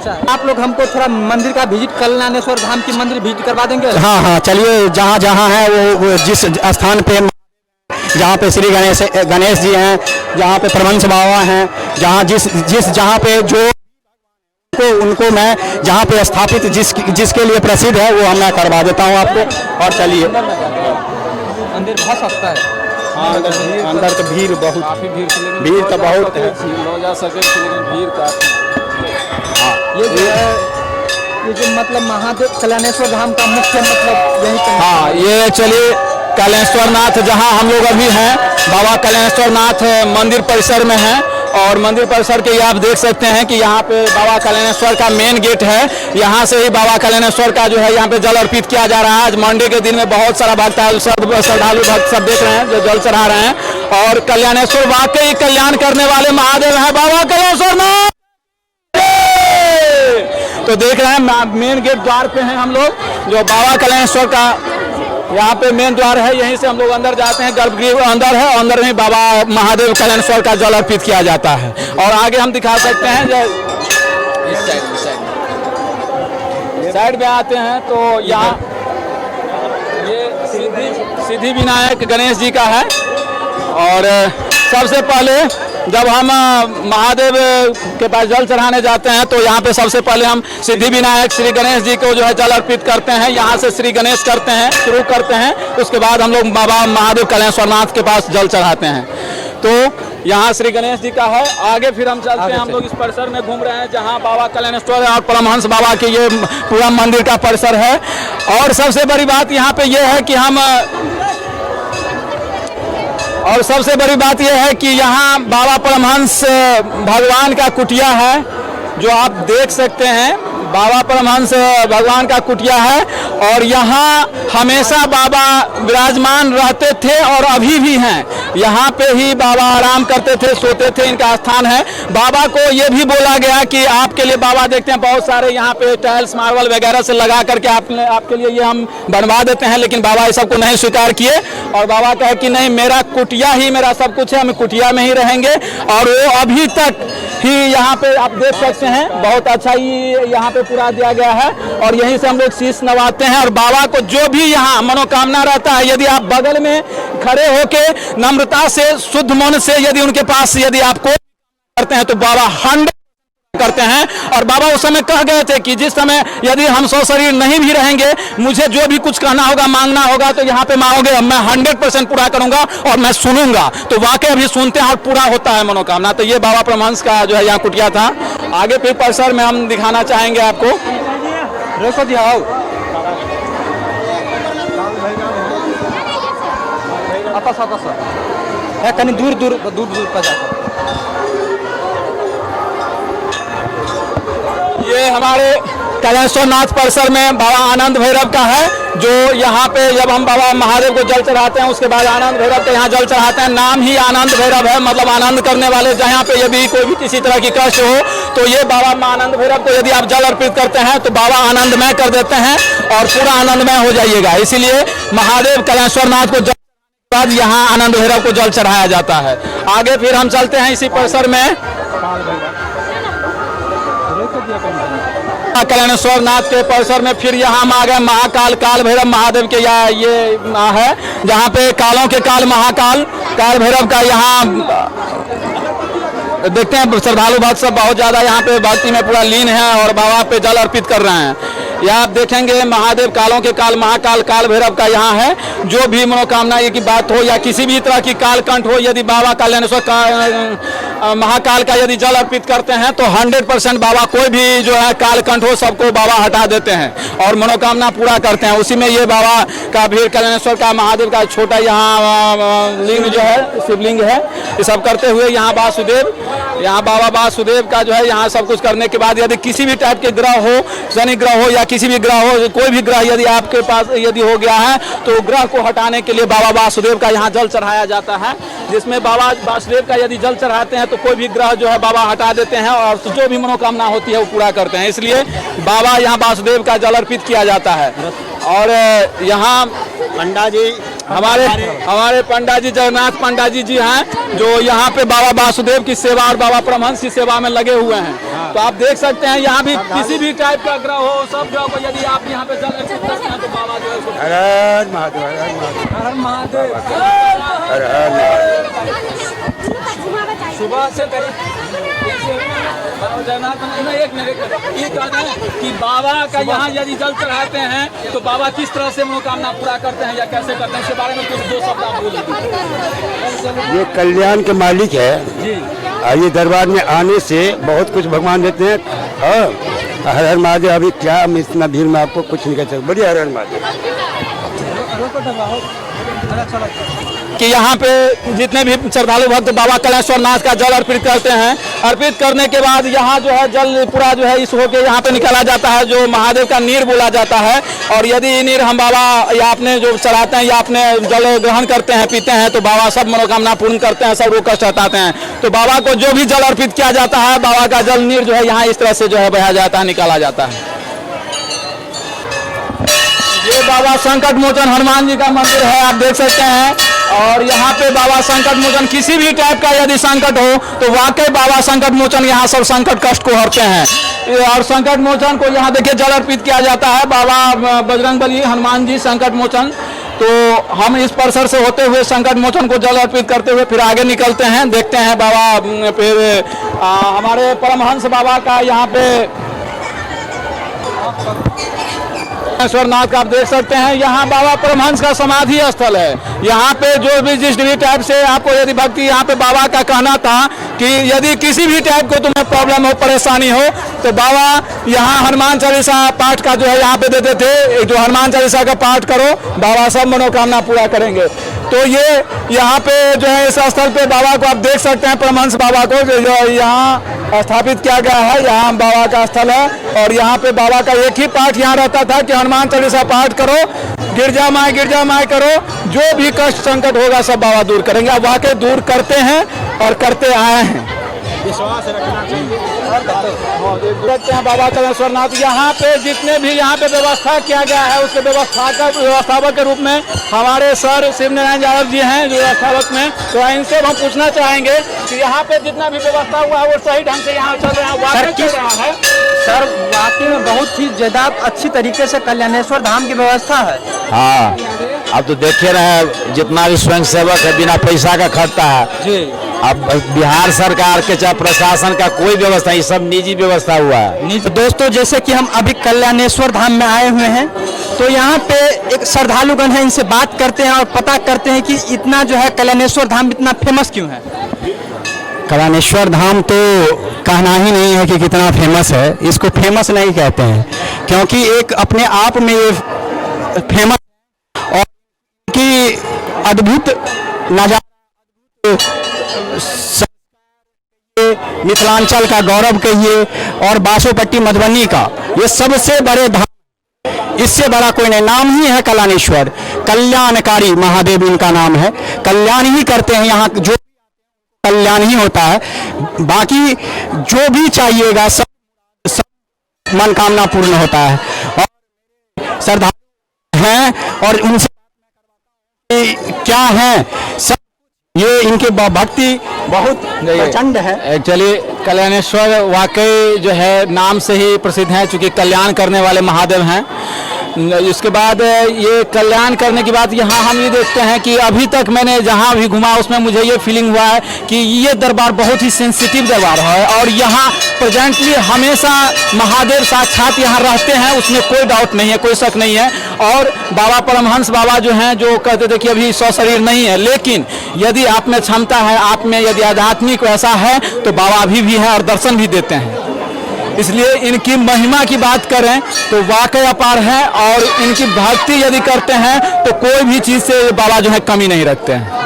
आप लोग हमको थोड़ा मंदिर का विजिट, कल्याणेश्वर धाम की मंदिर विजिट करवा देंगे? हाँ हाँ चलिए, जहाँ जहाँ है वो जिस स्थान पे, जहाँ पे श्री गणेश जी हैं, जहाँ पे परमहंस बाबा हैं, जहाँ जहाँ पे जो उनको मैं जहाँ पे स्थापित जिसके लिए प्रसिद्ध है वो मैं करवा देता हूँ आपको। और चलिए, मंदिर बहुत सस्ता है। हाँ, अंदर तो भीड़ बहुत, काफी भीड़ तो बहुत है। जा सके भीड़ काफी। ये जो मतलब महादेव कल्याणेश्वर धाम का मुख्य मतलब यही पे। हाँ, ये चलिए कल्याणेश्वर नाथ जहाँ हम लोग अभी हैं, बाबा कल्याणेश्वर नाथ मंदिर परिसर में हैं। और मंदिर परिसर के ये आप देख सकते हैं कि यहाँ पे बाबा कल्याणेश्वर का मेन गेट है। यहाँ से ही बाबा कल्याणेश्वर का जो है यहाँ पे जल अर्पित किया जा रहा है। आज मंडे के दिन में बहुत सारा श्रद्धालु भक्त सब देख रहे हैं जो जल चढ़ा रहे हैं। और कल्याणेश्वर वाकई कल्याण करने वाले महादेव हैं बाबा कल्याणेश्वर नाथ। तो देख रहे हैं मेन गेट द्वार पे हैं हम लोग, जो बाबा कल्याणेश्वर का यहाँ पे मेन द्वार है। यहीं से हम लोग अंदर जाते हैं, गर्भगृह अंदर है, अंदर में बाबा महादेव कल्याणेश्वर का जल अर्पित किया जाता है। और आगे हम दिखा सकते हैं जो साइड में आते हैं तो यहाँ ये सिद्धि विनायक गणेश जी का है। और सबसे पहले जब हम महादेव के पास जल चढ़ाने जाते हैं तो यहाँ पे सबसे पहले हम सिद्धि विनायक श्री गणेश जी को जो है जल अर्पित करते हैं। यहाँ से श्री गणेश करते हैं, शुरू करते हैं। उसके बाद हम लोग बाबा महादेव कल्याणेश्वर नाथ के पास जल चढ़ाते हैं। तो यहाँ श्री गणेश जी का है। आगे फिर हम चलते हैं, हम लोग इस परिसर में घूम रहे हैं जहाँ बाबा कल्याणेश्वर और परमहंस बाबा के ये पूरा मंदिर का परिसर है। और सबसे बड़ी बात यहाँ पे ये है कि सबसे बड़ी बात यह है कि यहाँ बाबा परमहंस भगवान का कुटिया है, जो आप देख सकते हैं। बाबा परमहंस भगवान का कुटिया है और यहाँ हमेशा बाबा विराजमान रहते थे और अभी भी हैं। यहाँ पे ही बाबा आराम करते थे, सोते थे, इनका स्थान है। बाबा को ये भी बोला गया कि आपके लिए बाबा देखते हैं बहुत सारे यहाँ पे टाइल्स मार्बल वगैरह से लगा करके आपके लिए ये हम बनवा देते हैं, लेकिन बाबा ये सबको नहीं स्वीकार किए। और बाबा कहे कि नहीं, मेरा कुटिया ही मेरा सब कुछ है, हम कुटिया में ही रहेंगे। और वो अभी तक ही यहाँ पे आप देख सकते हैं, बहुत अच्छा ही यहाँ पे पूरा दिया गया है। और यहीं से हम लोग शीश नवाते हैं। और बाबा को जो भी यहाँ मनोकामना रहता है, यदि आप बगल में खड़े होके नम्रता से, शुद्ध मन से यदि उनके पास यदि आप को करते हैं तो बाबा 100 करते हैं। और बाबा उस समय कह गए थे कि जिस समय यदि हम सशरीर नहीं भी रहेंगे, मुझे जो भी कुछ कहना होगा, मांगना होगा तो यहाँ पे मांगोगे, मैं 100% पूरा करूंगा और मैं सुनूंगा। तो वाकई अभी सुनते हैं और पूरा होता है मनोकामना। तो ये बाबा परमहंस का जो है यहाँ कुटिया था। आगे फिर परिसर में हम दिखाना चाहेंगे आपको। रोको दिया कहीं दूर दूर पर जाकर। ये हमारे कल्याणेश्वर नाथ परिसर में बाबा आनंद भैरव का है, जो यहाँ पे जब हम बाबा महादेव को जल चढ़ाते हैं उसके बाद आनंद भैरव के यहाँ जल चढ़ाते हैं। नाम ही आनंद भैरव है, मतलब आनंद करने वाले। जहाँ पे यदि कोई भी किसी तरह की कष्ट हो तो ये बाबा आनंद भैरव को यदि आप जल अर्पित करते हैं तो बाबा आनंदमय कर देते हैं और पूरा आनंदमय हो जाइएगा। इसीलिए महादेव कल्याणेश्वर नाथ को बाद यहाँ आनंद भैरव को जल चढ़ाया जाता है। आगे फिर हम चलते हैं इसी परिसर में कल्याणेश्वर नाथ के परिसर में। फिर यहाँ हम आ गए महाकाल काल भैरव महादेव के ये है, जहाँ पे कालों के काल महाकाल काल भैरव का यहाँ देखते हैं। श्रद्धालु भक्त सब बहुत ज़्यादा यहाँ पे भक्ति में पूरा लीन है और बाबा पे जल अर्पित कर रहे हैं। यह आप देखेंगे महादेव कालों के काल महाकाल काल भैरव का यहाँ है। जो भी मनोकामना की बात हो या किसी भी तरह की काल कंठ हो, यदि बाबा कल्याणेश्वर का महाकाल का यदि जल अर्पित करते हैं तो 100% बाबा कोई भी जो है काल कंठ हो सबको बाबा हटा देते हैं और मनोकामना पूरा करते हैं। उसी में ये बाबा का भीड़ कल्याणेश्वर का महादेव का छोटा यहाँ लिंग जो है, शिवलिंग है। ये सब करते हुए यहाँ बाबा वासुदेव का जो है यहाँ सब कुछ करने के बाद यदि किसी भी टाइप के ग्रह हो, शनि ग्रह हो या किसी भी ग्रह हो, कोई भी ग्रह यदि आपके पास यदि हो गया है तो ग्रह को हटाने के लिए बाबा वासुदेव का यहाँ जल चढ़ाया जाता है। जिसमें बाबा वासुदेव का यदि जल चढ़ाते हैं तो कोई भी ग्रह जो है बाबा हटा देते हैं और जो भी मनोकामना होती है वो पूरा करते हैं। इसलिए बाबा यहाँ वासुदेव का जल अर्पित किया जाता है। और यहाँ पंडा जी हमारे पंडा जी जगन्नाथ पंडा जी हैं जो यहाँ पे बाबा वासुदेव की सेवा और बाबा परमहंस की सेवा में लगे हुए हैं। तो आप देख सकते हैं यहाँ भी किसी भी टाइप का ग्रह हो सब जो यदि आप यहाँ पे जल अर्पित करते हैं तो बाबा जो है हर हर महादेव, हर हर महादेव, हर महादेव। सुबह से एक मिनट ये कहना है कि बाबा का यहाँ यदि जल चढ़ाते हैं तो बाबा किस तरह से मनोकामना पूरा करते हैं या कैसे करते हैं इसके बारे में कुछ दो शब्द आप बोलिए। ये कल्याण के मालिक है जी। और ये दरबार में आने से बहुत कुछ भगवान देते हैं। हाँ, हर हर महादेव। अभी क्या हम इतना भीड़ में आपको कुछ नहीं कह सकते। बढ़िया हर हर महादेव। कि यहाँ पे जितने भी श्रद्धालु भक्त बाबा कलेश्वर नाथ का जल अर्पित करते हैं, अर्पित करने के बाद यहाँ जो है जल पूरा जो है इस होके यहाँ पे निकाला जाता है जो महादेव का नीर बोला जाता है। और यदि नीर हम बाबा या अपने जो चढ़ाते हैं या अपने जल ग्रहण करते हैं पीते हैं तो बाबा सब मनोकामना पूर्ण करते हैं, सब रोग कष्ट हटाते हैं। तो बाबा को जो भी जल अर्पित किया जाता है बाबा का जल नीर जो है यहाँ इस तरह से जो है बहाया जाता है, निकाला जाता है। ये बाबा संकट मोचन हनुमान जी का मंदिर है, आप देख सकते हैं। और यहाँ पे बाबा संकट मोचन किसी भी टाइप का यदि संकट हो तो वाकई बाबा संकट मोचन यहाँ सब संकट कष्ट को हरते हैं। और संकट मोचन को यहाँ देखिए जल अर्पित किया जाता है बाबा बजरंगबली हनुमान जी संकट मोचन। तो हम इस परिसर से होते हुए संकट मोचन को जल अर्पित करते हुए फिर आगे निकलते हैं, देखते हैं बाबा फिर हमारे परमहंस बाबा का यहाँ पे नाथ का आप देख सकते हैं। यहाँ बाबा परमहंस का समाधि स्थल है। यहाँ पे जो भी जिस भी टाइप से आपको यदि भक्ति यहाँ पे बाबा का कहना था कि यदि किसी भी टाइप को तुम्हें प्रॉब्लम हो परेशानी हो तो बाबा यहाँ हनुमान चालीसा पाठ का जो है यहाँ पे देते थे। जो हनुमान चालीसा का पाठ करो बाबा सब मनोकामना पूरा करेंगे। तो ये यहाँ पे जो है इस स्थल पे बाबा को आप देख सकते हैं परमहंस बाबा को जो यहाँ स्थापित किया गया है। यहाँ बाबा का स्थल है और यहाँ पे बाबा का एक ही पाठ यहाँ रहता था कि हनुमान चालीसा पाठ करो, गिरजा माए करो, जो भी कष्ट संकट होगा सब बाबा दूर करेंगे। अब वाकई दूर करते हैं और करते आए हैं। विश्वास रखना चाहिए। देखते हैं बाबा कलेश्वर नाथ यहाँ पे जितने भी यहाँ पे व्यवस्था किया गया है उसके व्यवस्थापक के रूप में हमारे सर शिव नारायण यादव जी हैं जो व्यवस्थापक में। तो इनसे हम पूछना चाहेंगे कि यहाँ पे जितना भी व्यवस्था हुआ है वो सही ढंग से यहाँ चल रहा है। सर वाकई में बहुत ही ज्यादा अच्छी तरीके से कल्याणेश्वर धाम की व्यवस्था है। हाँ, अब तो देखे रहे जितना भी स्वयं सेवक है बिना पैसा का खर्चा है जी। अब बिहार सरकार के चाहे प्रशासन का कोई व्यवस्था, ये सब निजी व्यवस्था हुआ है। तो दोस्तों जैसे कि हम अभी कल्याणेश्वर धाम में आए हुए हैं तो यहाँ पे एक श्रद्धालुगण है, इनसे बात करते हैं और पता करते हैं कि इतना जो है कल्याणेश्वर धाम इतना फेमस क्यों है। कल्याणेश्वर धाम तो कहना ही नहीं है कि कितना फेमस है, इसको फेमस नहीं कहते हैं क्योंकि एक अपने आप में ये फेमस और की अद्भुत नजारा मिथिलांचल का गौरव कहिए और बासोपट्टी मधुबनी का ये सबसे बड़े धाम, इससे बड़ा कोई नहीं। नाम ही है कल्याणेश्वर, कल्याणकारी महादेव इनका नाम है। कल्याण ही करते हैं, यहाँ जो कल्याण ही होता है, बाकी जो भी चाहिएगा सब मनोकामना पूर्ण होता है। और श्रद्धालु हैं और उनसे क्या है सब ये इनके भक्ति बहुत प्रचंड है। एक्चुअली कल्याणेश्वर वाकई जो है नाम से ही प्रसिद्ध है चूँकि कल्याण करने वाले महादेव हैं। इसके बाद ये कल्याण करने के बाद यहाँ हम ये देखते हैं कि अभी तक मैंने जहाँ भी घुमा उसमें मुझे ये फीलिंग हुआ है कि ये दरबार बहुत ही सेंसिटिव दरबार है और यहाँ प्रेजेंटली हमेशा महादेव साक्षात यहाँ रहते हैं, उसमें कोई डाउट नहीं है, कोई शक नहीं है। और बाबा परमहंस बाबा जो हैं जो कहते थे कि अभी शरीर नहीं है, लेकिन यदि आप में क्षमता है, आप में यदि आध्यात्मिक ऐसा है तो बाबा अभी भी है और दर्शन भी देते हैं। इसलिए इनकी महिमा की बात करें तो वाकई अपार है और इनकी भक्ति यदि करते हैं तो कोई भी चीज़ से बाबा जो है कमी नहीं रखते हैं।